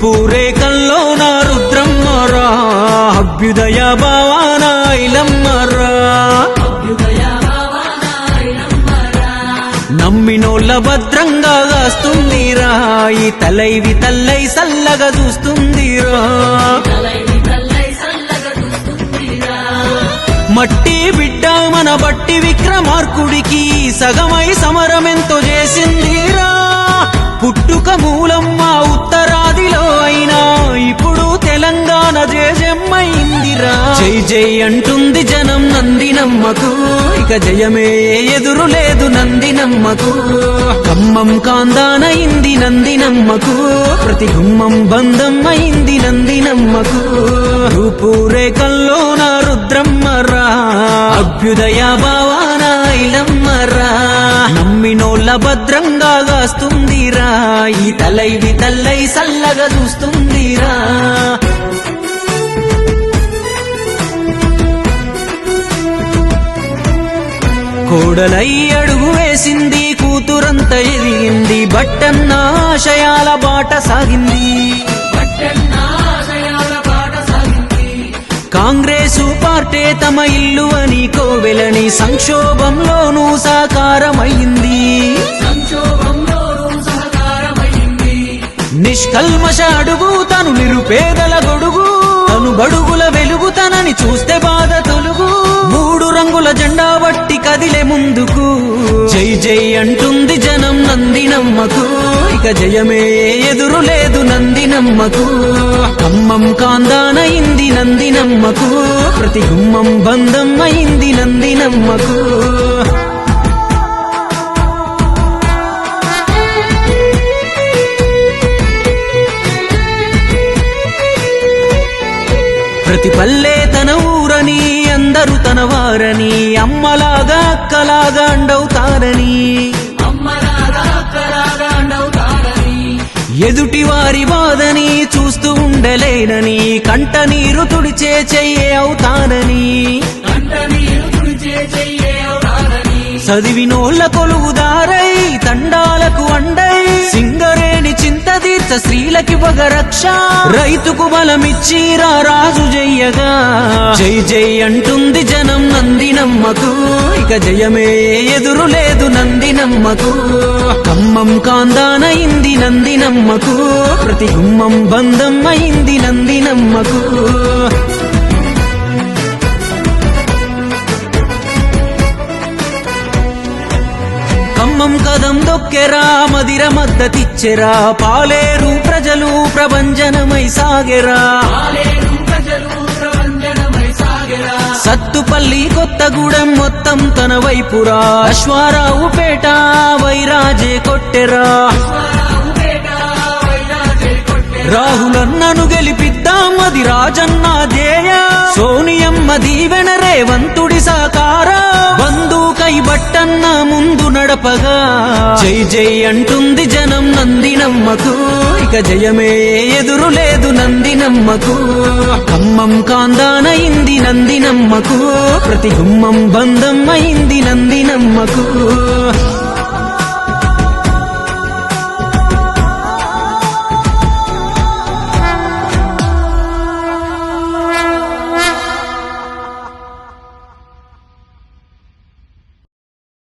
రూపురేఖల్లో నా రుద్రమ్మరా అభ్యుదయ భావాన ఐలమ్మరా నమ్మినోళ్ళ భద్రంగా గాస్తుందిరా ఈ తలైవి తల్లై సల్లగా చూస్తుందిరా మట్టి బిడ్డ మన బట్టి విక్రమార్కుడికి సగమై సమరమెంతో చేసిందిరా పుట్టుక మూలమ్మ ఉత్తరాదిలో అయినా ఇప్పుడు తెలంగాణ జయజమ్మైందిరా జై జై అంటుంది జనం నందినమ్మకు ఇక జయమే ఎదురు లేదు నందినమ్మకు ఖమ్మం కాందానయింది నందినమ్మకు ప్రతి గుమ్మం బంధం అయింది నందినమ్మకు రూపురేఖల్లో నా రుద్రమ్మరా అభ్యుదయ భావాన ఐలమ్మరా నమ్మినోళ్ళ భద్రంగా గాస్తుందిరా ఈ తలైవి తల్లై సల్లగా చూస్తుందిరా కోడలై అడుగు వేసింది కూతురంత ఎదిగింది బట్టన్న ఆశయాల బాట సాగింది కాంగ్రెసు పార్టీ తమ ఇల్లు అని కోవెలని సంక్షోభంలోనూ సాకారమైంది నిష్కల్మష అడుగు తను నిరుపేదల గొడుగు తను బడుగుల వెలుగు తనని చూస్తే బాధ తొలుగు మూడు రంగుల జెండా బట్టి కదిలే ముందుకు జై జై అంటుంది జనం నందినమ్మకు ఇక జయమే ఎదురు లేదు నందినమ్మకు ఖమ్మం కాందానయింది నందినమ్మకు ప్రతి గుమ్మం బంధం అయింది నందినమ్మకు ప్రతి పల్లె తన ఊరని అందరూ తన వారని అమ్మలాగా అక్కలాగా అండవుతారని ఎదుటి వారి బాధని చూస్తూ ఉండలేనని కంట నీరు తుడిచే చెయ్యే అవుతానని చదివినోళ్ళ కొలువుదారై తండాలకు అండై సింగరేణి చింతదీర్చ స్త్రీలకి వగరక్ష రైతుకు బలమిచ్చిరా రాజు జయ్యగా జై జై అంటుంది జనం నందినమ్మకు ఇక జయమే ఎదురు లేదు నందినమ్మకు ఖమ్మం కాందానయింది నందినమ్మకు ప్రతి గుమ్మం బంధం అయింది నందినమ్మకు ఖమ్మం కదం దొక్కెరా మదిర మద్దతిచ్చెరా పాలేరు ప్రజలు ప్రభంజనమై సాగెరా సత్తుపల్లి కొత్తగూడెం మొత్తం తన వైపురా అశ్వారావు పేట వైరాజే కొట్టెరా రాహులన్నను గెలిపిద్దాం అది రాజన్న ధ్యేయ సోనియమ్మ దీవెన రేవంతుడి సాకార బంధుకై బట్టన్న ముందు నడపగా జై జై అంటుంది జనం నందినమ్మకు ఇక జయమే ఎదురు లేదు నందినమ్మకు ఖమ్మం కాందానయింది నందినమ్మకు ప్రతి గుమ్మం బంధం అయింది నందినమ్మకు